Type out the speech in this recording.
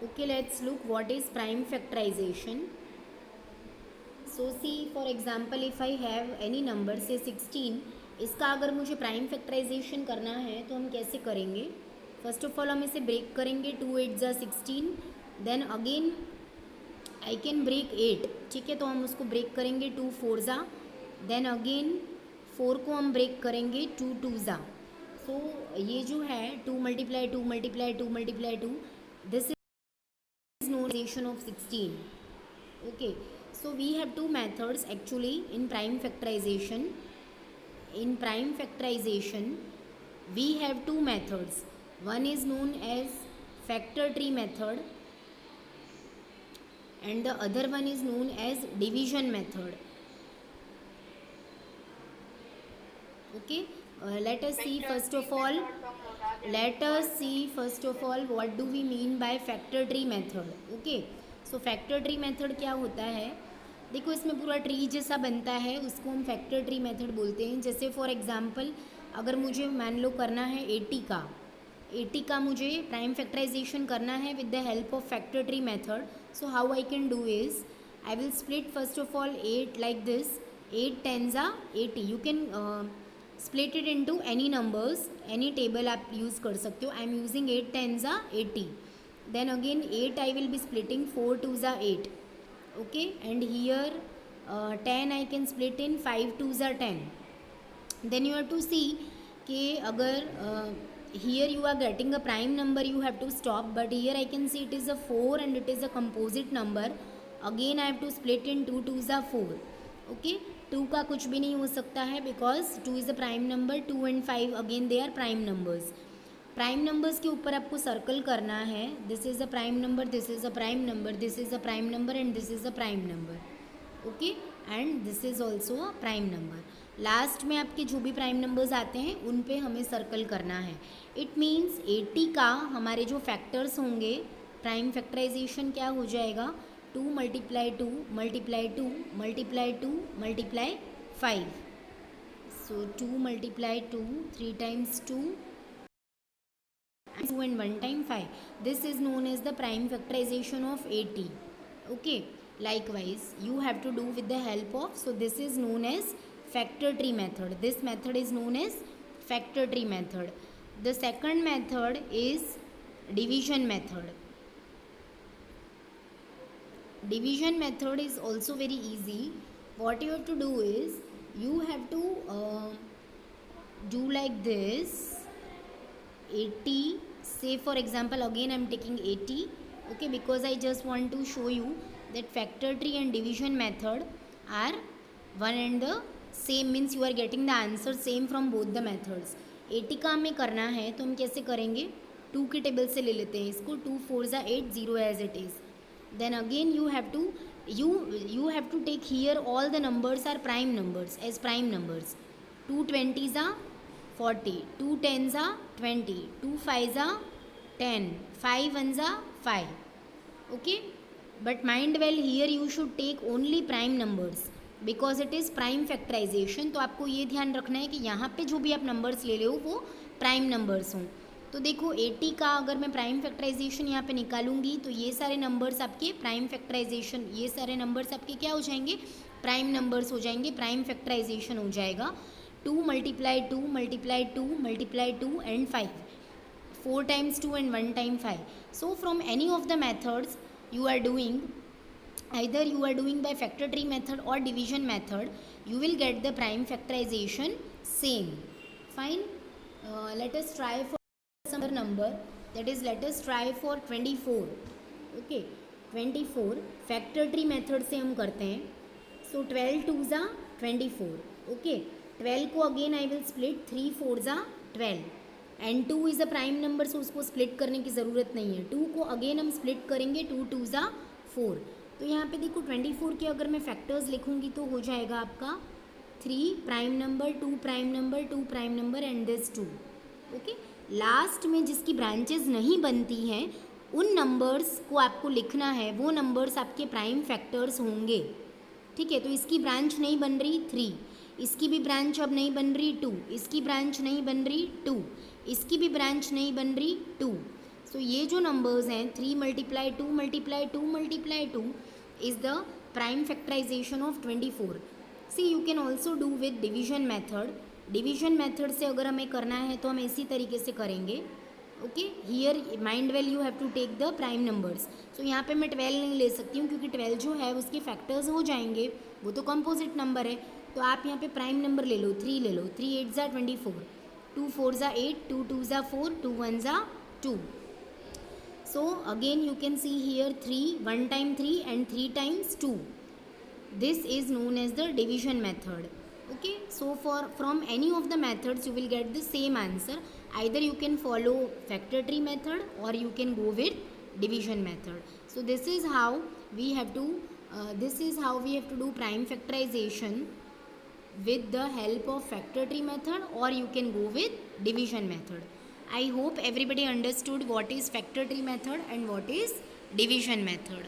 Okay, let's look what is prime factorization. So see, for example, if I have any number say 16, इसका अगर मुझे prime factorisation करना है तो हम कैसे करेंगे? फर्स्ट ऑफ ऑल हम इसे ब्रेक करेंगे, 2 8 जा 16, then again I can break 8, ठीक है, तो हम उसको ब्रेक करेंगे 2 4 जा, देन अगेन 4 को हम ब्रेक करेंगे 2 2 जा. सो ये जो है 2 multiply 2 multiply 2 multiply 2, this is notation of 16. Okay, so we have two methods actually in prime factorization. In prime factorization we have two methods. One is known as factor tree method and the other one is known as division method. Okay, let us see first of all what do we mean by factor tree method. Okay, so factor tree method क्या होता है? देखो, इसमें पूरा tree जैसा बनता है, उसको हम फैक्टर ट्री मेथड बोलते हैं. जैसे फॉर एग्जांपल अगर मुझे मान लो करना है 80 का मुझे प्राइम फैक्टराइजेशन करना है with the help of factor tree method. So how I can do is I will split first of all 8 like this, 8 10 जा 80. You can split it into any numbers, any table आप use कर सकते हो. I am using 8 10 जा 80. Then again 8 I will be splitting 4 2 जा 8. Okay, and here 10 I can split in 5 2s are 10. Then you have to see कि अगर here you are getting a prime number you have to stop, but here I can see it is a 4 and it is a composite number. Again I have to split in 2 2s are 4. Okay, 2 का कुछ भी नहीं हो सकता है because 2 is a prime number, 2 and 5 again they are prime numbers. Prime numbers के ऊपर आपको सर्कल करना है. This is a prime number, this is a prime number, this is a prime number and this is a prime number. Okay, and this is also a prime number. Last में आपके जो भी prime numbers आते हैं उन पे हमें circle करना है. इट मीन्स 80 का हमारे जो फैक्टर्स होंगे, प्राइम फैक्टराइजेशन क्या हो जाएगा? 2 multiply 2 multiply 2 multiply 2 multiply 5. So 2 multiply 2, 3 times 2 2 and 1 time 5. This is known as the prime factorization of 80. Okay, likewise you have to do with the help of, so this is known as factor tree method. This method is known as factor tree method. The second method is division method. Division method is also very easy. What you have to do is you have to do like this, 80, say for example again I am taking 80. Okay, because I just want to show you that factor tree and division method are one and the same, means you are getting the answer same from both the methods. 80 का हमें करना है तो हम कैसे करेंगे? 2 की table से ले लेते हैं इसको, 2 4 जा 8, 0 as it is. Then again you have to take here all the numbers are prime numbers as prime numbers. 2 20s are 40, 2 10s are 20, 2 5s are 10, 5 1s are 5. Okay, but mind well here you should take only prime numbers because it is prime factorization. तो आपको ये ध्यान रखना है कि यहाँ पे जो भी आप नंबर्स ले रहे हो वो प्राइम नंबर्स हों. तो देखो 80 का अगर मैं प्राइम फैक्टराइजेशन यहाँ पे निकालूंगी तो ये सारे नंबर्स आपके प्राइम फैक्टराइजेशन, ये सारे नंबर्स आपके क्या हो जाएंगे? प्राइम नंबर्स हो जाएंगे, प्राइम फैक्टराइजेशन हो जाएगा. 2 multiply 2 multiply 2 multiply 2 and 5, 4 times 2 and 1 time 5. So from any of the methods you are doing, either you are doing by factor tree method or division method, you will get the prime factorization same. Fine, let us try for some other number, that is let us try for 24. Okay, 24 factor tree method से हम करते हैं. So 12 2s are 24. Okay, 12 को again I will split 3 4s are 12 and 2 is a prime number, so उसको split करने की ज़रूरत नहीं है. 2 को अगेन हम स्प्लिट करेंगे, 2 2s are 4. तो यहाँ पे देखो 24 के अगर मैं फैक्टर्स लिखूँगी तो हो जाएगा आपका 3 prime number, 2 prime number, 2 prime number and this 2. Okay, last में जिसकी ब्रांचेज नहीं बनती हैं उन नंबर्स को आपको लिखना है, वो नंबर्स आपके प्राइम फैक्टर्स होंगे. ठीक है, तो इसकी ब्रांच नहीं बन रही 3, इसकी भी ब्रांच अब नहीं बन रही 2, इसकी ब्रांच नहीं बन रही 2, इसकी भी ब्रांच नहीं बन रही 2. सो ये जो नंबर्स हैं 3 multiply 2 multiply 2 multiply 2 is the prime factorization of 24. See you can also do with division method. Division method से अगर हमें करना है तो हम इसी तरीके से करेंगे. Okay, here mind well you have to take the prime numbers. So यहाँ पे मैं 12 नहीं ले सकती हूँ क्योंकि 12 जो है उसके फैक्टर्स हो जाएंगे, वो तो कंपोजिट नंबर है. तो आप यहाँ पे प्राइम नंबर ले लो, 3 ले लो. 3 8 ज़ा 24, 2 4 ज़ा 8, 2 2 ज़ा 4, 2 1 ज़ा 2. So again you can see here 3, 1 time 3 and 3 times 2. This is known as the division method. Okay, so from any of the methods you will get the same answer. Either you can follow factor tree method or you can go with division method. So this is how we have to do prime factorization with the help of factor tree method, or you can go with division method. I hope everybody understood what is factor tree method and what is division method.